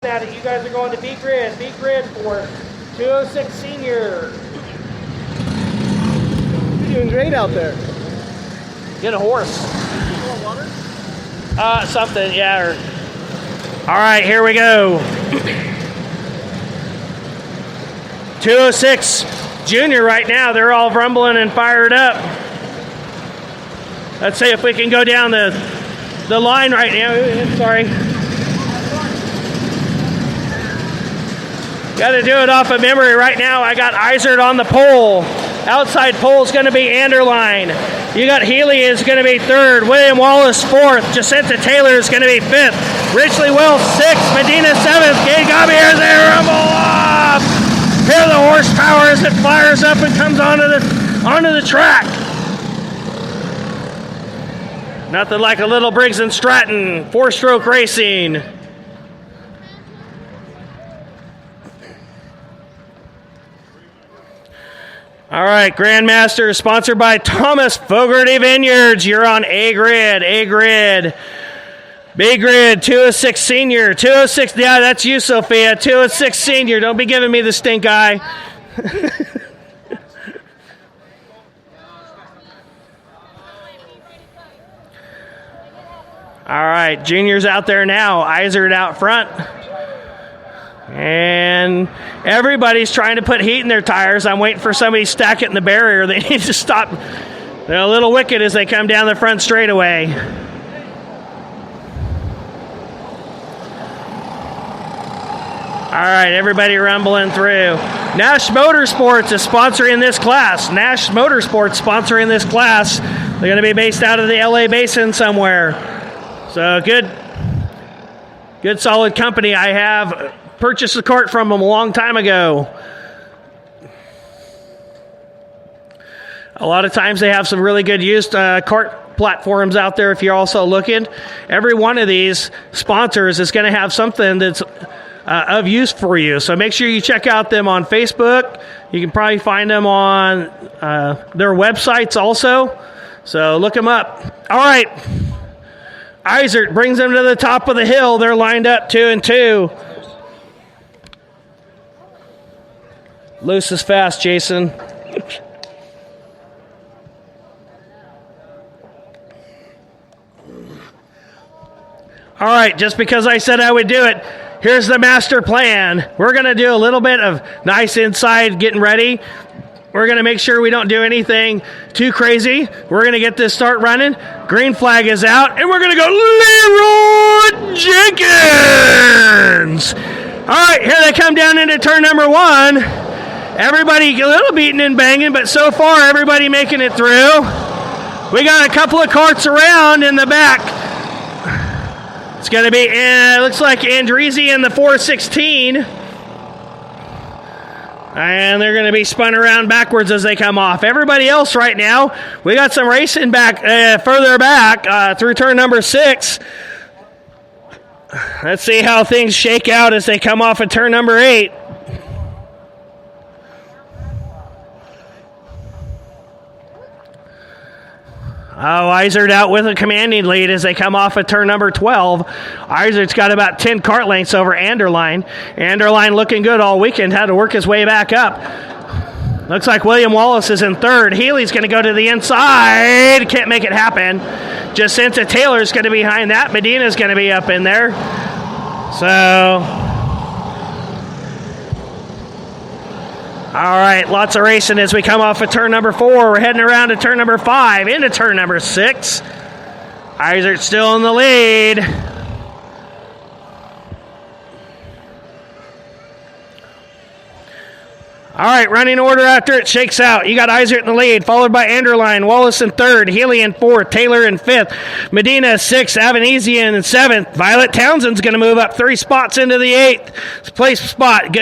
At it. You guys are going to B grid for 206 senior. You're doing great out there. Get a horse. You want water? Something, yeah. All right, here we go. 206 junior right now. They're all rumbling and fired up. Let's see if we can go down the line right now. Sorry. Got to do it off of memory right now. I got Izard on the pole. Outside pole is going to be Anderline. You got Healy is going to be third. William Wallace fourth. Jacinta Taylor is going to be fifth. Richley Wells sixth. Medina seventh. Kate Gobby as they rumble off. Hear the horsepower as it fires up and comes onto the track. Nothing like a little Briggs & Stratton 4-stroke racing. All right, Grandmaster sponsored by Thomas Fogarty Vineyards. You're on A grid, B grid, 206 senior, 206. Yeah, that's you, Sophia. 206 senior. Don't be giving me the stink eye. All right, juniors out there now. Izard out front. And everybody's trying to put heat in their tires. I'm waiting for somebody to stack it in the barrier. They need to stop. They're a little wicked as they come down the front straightaway. All right, everybody rumbling through. Nash Motorsportz is sponsoring this class. Nash Motorsportz sponsoring this class. They're going to be based out of the LA Basin somewhere. So good solid company. I have purchased a cart from them a long time ago. A lot of times they have some really good used cart platforms out there if you're also looking. Every one of these sponsors is going to have something that's of use for you. So make sure you check out them on Facebook. You can probably find them on their websites also. So look them up. All right. Izard brings them to the top of the hill. They're lined up 2 and 2. Loose is fast, Jason. All right, just because I said I would do it, here's the master plan. We're going to do a little bit of nice inside getting ready. We're going to make sure we don't do anything too crazy. We're going to get this start running. Green flag is out, and we're going to go Leroy Jenkins. All right, here they come down into turn number 1. Everybody a little beating and banging, but so far everybody making it through. We got a couple of carts around in the back. It's going to be, it looks like Andresi in the 416. And they're going to be spun around backwards as they come off. Everybody else right now, we got some racing back further back through turn number 6. Let's see how things shake out as they come off of turn number 8. Oh, Izard out with a commanding lead as they come off of turn number 12. Izard's got about 10 cart lengths over Anderline. Anderline looking good all weekend. Had to work his way back up. Looks like William Wallace is in third. Healy's going to go to the inside. Can't make it happen. Jacinta Taylor's going to be behind that. Medina's going to be up in there. So... all right, lots of racing as we come off of turn number 4. We're heading around to turn number 5, into turn number 6. Izard still in the lead. All right, running order after it shakes out. You got Izard in the lead, followed by Anderline, Wallace in third, Healy in fourth, Taylor in fifth, Medina sixth, Avanesian in seventh. Violet Townsend's going to move up 3 spots into the 8th place spot.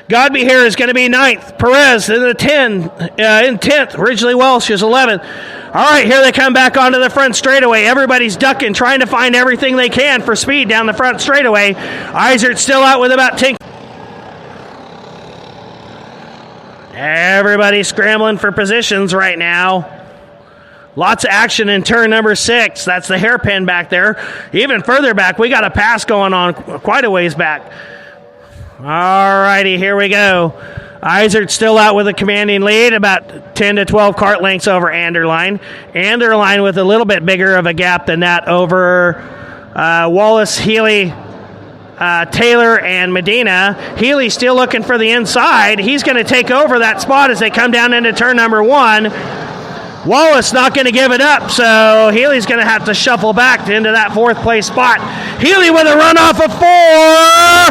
Godby here is going to be 9th. Perez in the 10th. Ridgely Welsh is 11th. All right, here they come back onto the front straightaway. Everybody's ducking, trying to find everything they can for speed down the front straightaway. Izard's still out with about 10. Everybody's scrambling for positions right now. Lots of action in turn number 6. That's the hairpin back there. Even further back, we got a pass going on quite a ways back. All righty, here we go. Izard still out with a commanding lead, about 10 to 12 cart lengths over Anderline. Anderline with a little bit bigger of a gap than that over Wallace, Healy, Taylor, and Medina. Healy still looking for the inside. He's going to take over that spot as they come down into turn number 1. Wallace not going to give it up, so Healy's going to have to shuffle back into that 4th place spot. Healy with a run off of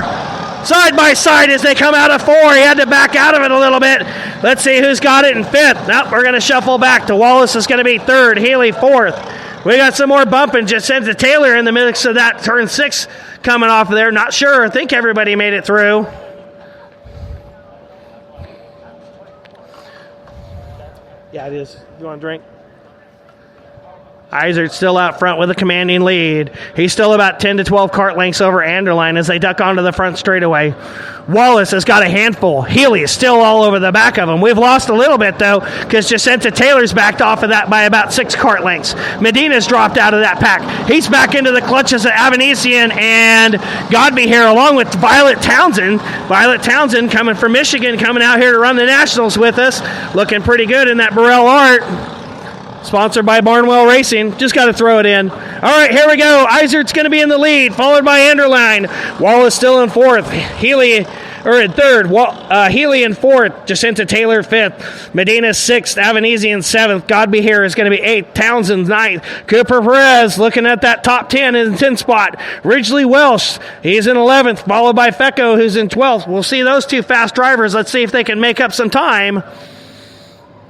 4. Side by side as they come out of 4. He had to back out of it a little bit. Let's see who's got it in 5th. Nope, we're going to shuffle back to Wallace is going to be 3rd, Healy 4th. We got some more bumping. Just sent to Taylor in the mix of that turn 6 coming off of there. Not sure. I think everybody made it through. Yeah, it is. You want a drink? Izard's still out front with a commanding lead. He's still about 10 to 12 cart lengths over Anderline as they duck onto the front straightaway. Wallace has got a handful. Healy is still all over the back of him. We've lost a little bit, though, because Jacinta Taylor's backed off of that by about 6 cart lengths. Medina's dropped out of that pack. He's back into the clutches of Avanesian and Godby here, along with Violet Townsend. Violet Townsend coming from Michigan, coming out here to run the Nationals with us. Looking pretty good in that Burrell Art. Sponsored by Barnwell Racing. Just got to throw it in. All right, here we go. Izard's going to be in the lead, followed by Anderline. Wallace still in 4th. Healy in 3rd. Healy in 4th. Jacinta Taylor 5th. Medina 6th. Avanesian 7th. Godby here is going to be 8th. Townsend 9th. Cooper Perez looking at that top 10 in the 10th spot. Ridgely Welsh, he's in 11th, followed by Fecco, who's in 12th. We'll see those 2 fast drivers. Let's see if they can make up some time.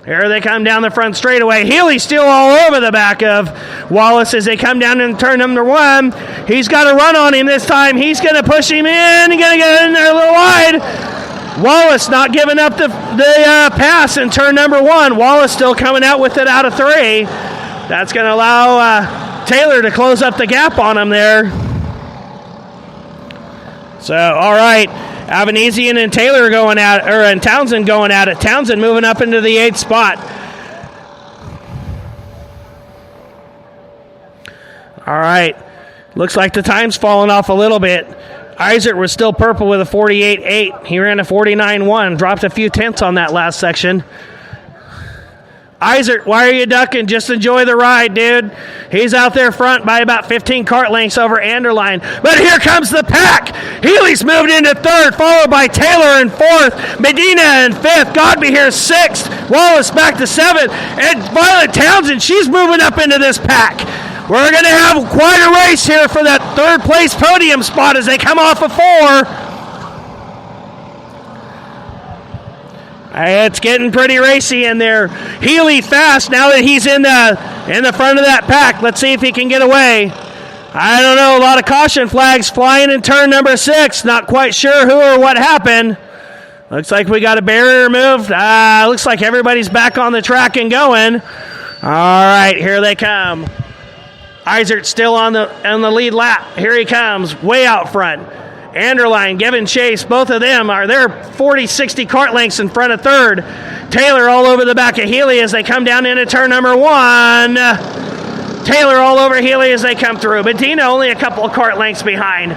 Here they come down the front straightaway. Healy's still all over the back of Wallace as they come down in turn number 1. He's got a run on him this time. He's going to push him in. He's going to get in there a little wide. Wallace not giving up the pass in turn number 1. Wallace still coming out with it out of 3. That's going to allow Taylor to close up the gap on him there. So, all right. Avanesian and Taylor going at it, and Townsend going at it. Townsend moving up into the 8th spot. All right. Looks like the time's falling off a little bit. Izard was still purple with a 48.8. He ran a 49.1. Dropped a few tenths on that last section. Izard, why are you ducking? Just enjoy the ride, dude. He's out there front by about 15 cart lengths over Anderline. But here comes the pack. Healy's moved into 3rd, followed by Taylor in 4th. Medina in 5th. Godby here 6th. Wallace back to 7th. And Violet Townsend, she's moving up into this pack. We're going to have quite a race here for that 3rd place podium spot as they come off of 4. It's getting pretty racy in there. Healy fast now that he's in the front of that pack. Let's see if he can get away. I don't know. A lot of caution flags flying in turn number 6. Not quite sure who or what happened. Looks like we got a barrier moved. Looks like everybody's back on the track and going. All right, here they come. Izard still on the lead lap. Here he comes, way out front. Anderline giving chase. Both of them are there 40, 60 cart lengths in front of 3rd. Taylor all over the back of Healy as they come down into turn number 1. Taylor all over Healy as they come through. Medina only a couple of cart lengths behind.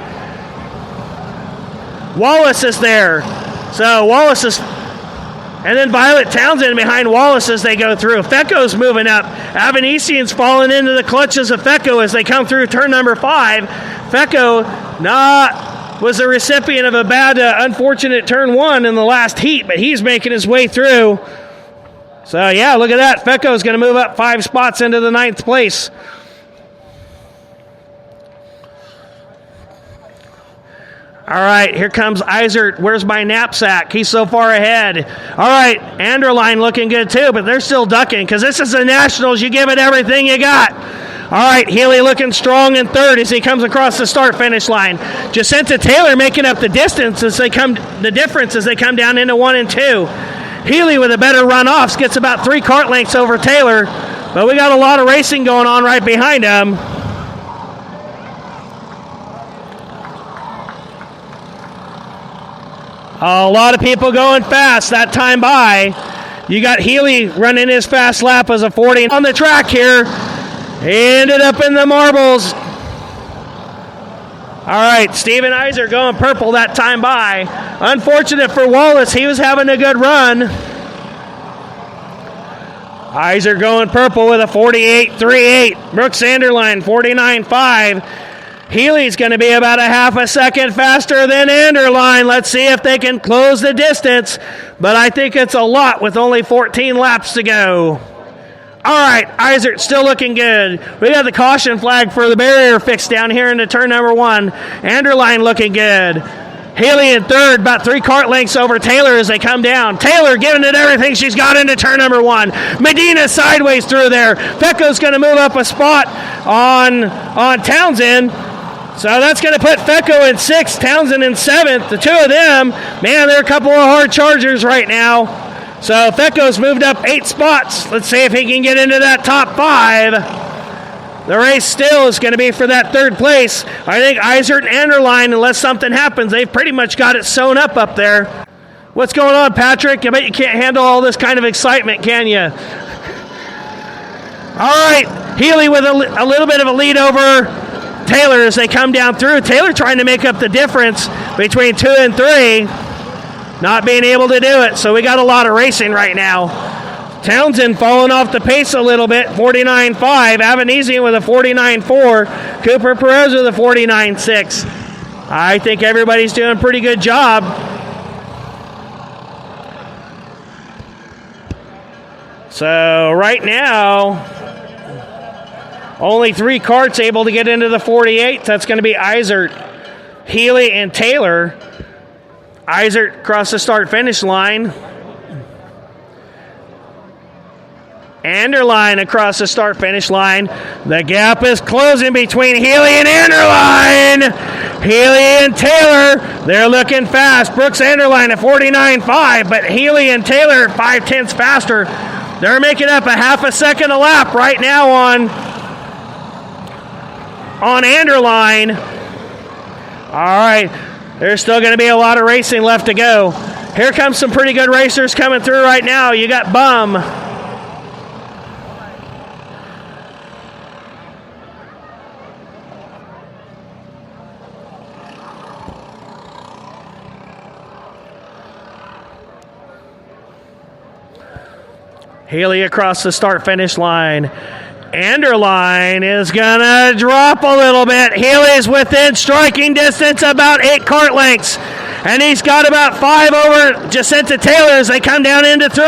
Wallace is there. So Wallace is... And then Violet Townsend behind Wallace as they go through. Fecco's moving up. Avanesian's falling into the clutches of Fecco as they come through turn number 5. Fecco was the recipient of a bad, unfortunate turn 1 in the last heat, but he's making his way through. So, yeah, look at that. Fecco's going to move up 5 spots into the 9th place. All right, here comes Izard. Where's my knapsack? He's so far ahead. All right, Anderline looking good too, but they're still ducking because this is the Nationals. You give it everything you got. All right, Healy looking strong in 3rd as he comes across the start-finish line. Jacinta Taylor making up the difference as they come down into 1 and 2. Healy with a better run-offs gets about 3 cart lengths over Taylor, but we got a lot of racing going on right behind him. A lot of people going fast that time by. You got Healy running his fast lap as a 40 on the track here. He ended up in the marbles. All right, Steven Iser going purple that time by. Unfortunate for Wallace, he was having a good run. Iser going purple with a 48.38. Brooks Anderline, 49.5. Healy's going to be about a half a second faster than Anderline. Let's see if they can close the distance, but I think it's a lot with only 14 laps to go. All right, Iser still looking good. We got the caution flag for the barrier fixed down here into turn number 1. Anderline looking good. Healy in third, about 3 kart lengths over Taylor as they come down. Taylor giving it everything she's got into turn number 1. Medina sideways through there. Fecco's going to move up a spot on Townsend. So that's going to put Fecco in 6th, Townsend in 7th. The two of them, man, they're a couple of hard chargers right now. So Fecco's moved up 8 spots. Let's see if he can get into that top 5. The race still is going to be for that 3rd place. I think Iser and Anderline, unless something happens, they've pretty much got it sewn up there. What's going on, Patrick? I bet you can't handle all this kind of excitement, can you? All right, Healy with a little bit of a lead over Taylor as they come down through. Taylor trying to make up the difference between 2 and 3. Not being able to do it, so we got a lot of racing right now. Townsend falling off the pace a little bit, 49.5. Avanesian with a 49.4. Cooper Perez with a 49.6. I think everybody's doing a pretty good job. So right now, only 3 karts able to get into the 48. That's going to be Iser, Healy, and Taylor. Iser across the start-finish line. Anderline across the start-finish line. The gap is closing between Healy and Anderline. Healy and Taylor, they're looking fast. Brooks Anderline at 49.5, but Healy and Taylor 0.5 faster. They're making up a half a second a lap right now on Anderline. All right. There's still going to be a lot of racing left to go. Here comes some pretty good racers coming through right now. You got Bum. Healy across the start-finish line. Anderline is going to drop a little bit. Healy's within striking distance, about 8 kart lengths. And he's got about 5 over Jacinta Taylor as they come down into 3.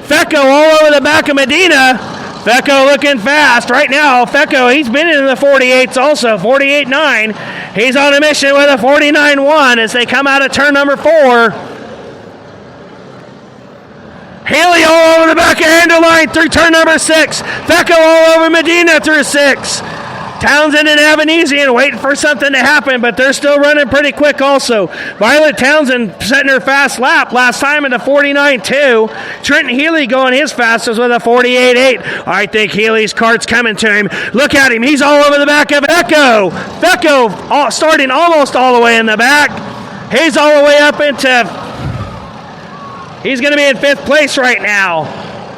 Fecco all over the back of Medina. Fecco looking fast. Right now, Fecco, he's been in the 48s also, 48.9. He's on a mission with a 49.1 as they come out of turn number 4. Healy all over the back of Anderline through turn number 6. Fecco all over Medina through 6. Townsend and Avanesian waiting for something to happen, but they're still running pretty quick also. Violet Townsend setting her fast lap last time in a 49.2. Trenton Healy going his fastest with a 48.8. I think Healy's kart's coming to him. Look at him. He's all over the back of Fecco. Fecco starting almost all the way in the back. He's all the way up into... He's going to be in 5th place right now.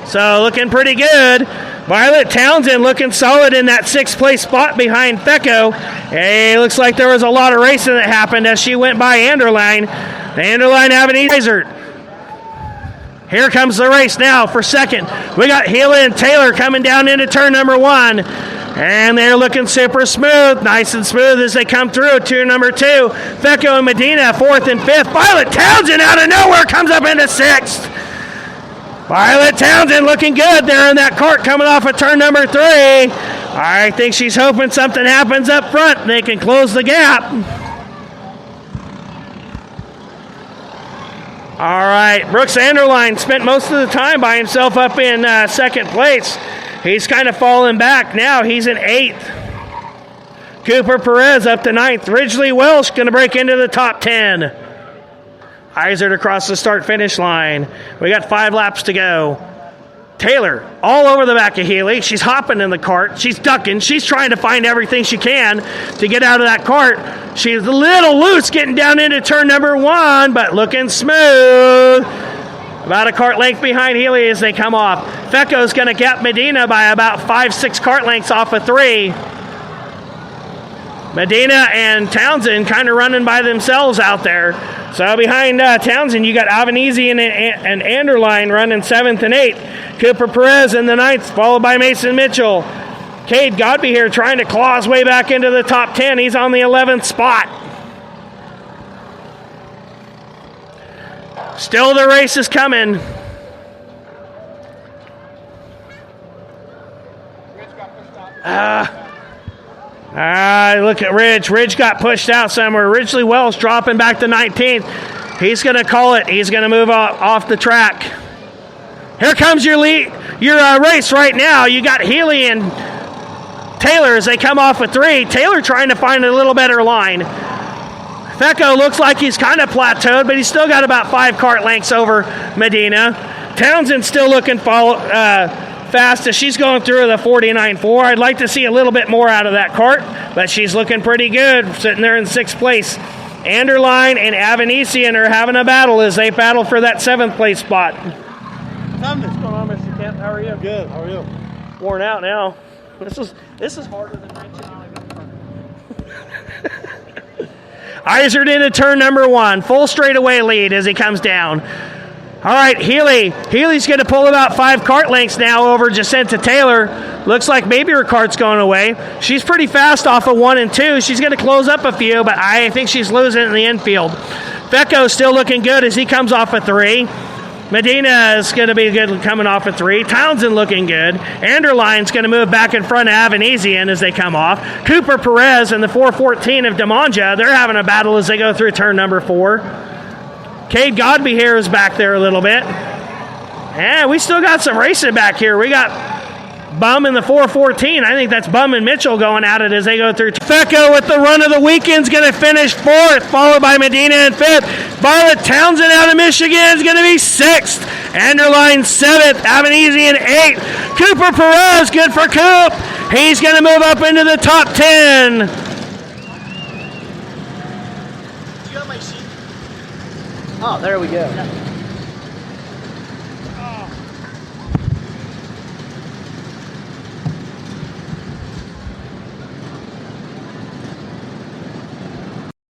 So looking pretty good. Violet Townsend looking solid in that 6th place spot behind Fecco. Hey, looks like there was a lot of racing that happened as she went by Anderline. The Anderline Avenue. Here comes the race now for 2nd. We got Healy and Taylor coming down into turn number 1. And they're looking super smooth, nice and smooth as they come through. Turn number 2, Fecco and Medina, 4th and 5th. Violet Townsend out of nowhere comes up into 6th. Violet Townsend looking good there in that kart coming off of turn number 3. I think she's hoping something happens up front and they can close the gap. All right, Brooks Anderline spent most of the time by himself up in 2nd place. He's kind of falling back now. He's in 8th. Cooper Perez up to 9th. Ridgely Welsh going to break into the top 10. Iser across the start-finish line. We got 5 laps to go. Taylor all over the back of Healy. She's hopping in the cart. She's ducking. She's trying to find everything she can to get out of that cart. She's a little loose getting down into turn number 1, but looking smooth. About a kart length behind Healy as they come off. Fecco's going to gap Medina by about 5-6 kart lengths off of 3. Medina and Townsend kind of running by themselves out there. So behind Townsend, you got Albanese and Anderline running 7th and 8th. Cooper Perez in the 9th, followed by Mason Mitchell. Cade Godby here trying to claw his way back into the top 10. He's on the 11th spot. Still the race is coming. Look at Ridge. Ridge got pushed out somewhere. Ridgely Wells dropping back to 19th. He's going to call it. He's going to move off the track. Here comes your race right now. You got Healy and Taylor as they come off a 3. Taylor trying to find a little better line. Fecco looks like he's kind of plateaued, but he's still got about 5 cart lengths over Medina. Townsend still looking fast as she's going through the 49.4. I'd like to see a little bit more out of that cart, but she's looking pretty good, sitting there in 6th place. Anderline and Avanesian are having a battle as they battle for that 7th place spot. What's going on, Mr. Kent? How are you? Good. How are you? Worn out now. This is harder than 19. Izard into turn number 1. Full straightaway lead as he comes down. All right, Healy. Healy's going to pull about 5 cart lengths now over Jacinta Taylor. Looks like maybe her cart's going away. She's pretty fast off of 1 and 2. She's going to close up a few, but I think she's losing in the infield. Fecco's still looking good as he comes off a 3. Medina is going to be good coming off a 3. Townsend looking good. Anderline's going to move back in front of Avanesian as they come off. Cooper Perez and the 414 of Demanja, they're having a battle as they go through turn number 4. Cade Godby here is back there a little bit. And we still got some racing back here. We got Bum in the 414. I think that's Bum and Mitchell going at it as they go through. Fecco with the run of the weekend's going to finish 4th, followed by Medina in 5th. Bartlett Townsend out of Michigan is going to be 6th. Anderline 7th. Avanesian 8th. Cooper Perez, good for Coop. He's going to move up into the top 10. You got my sheet? Oh, there we go.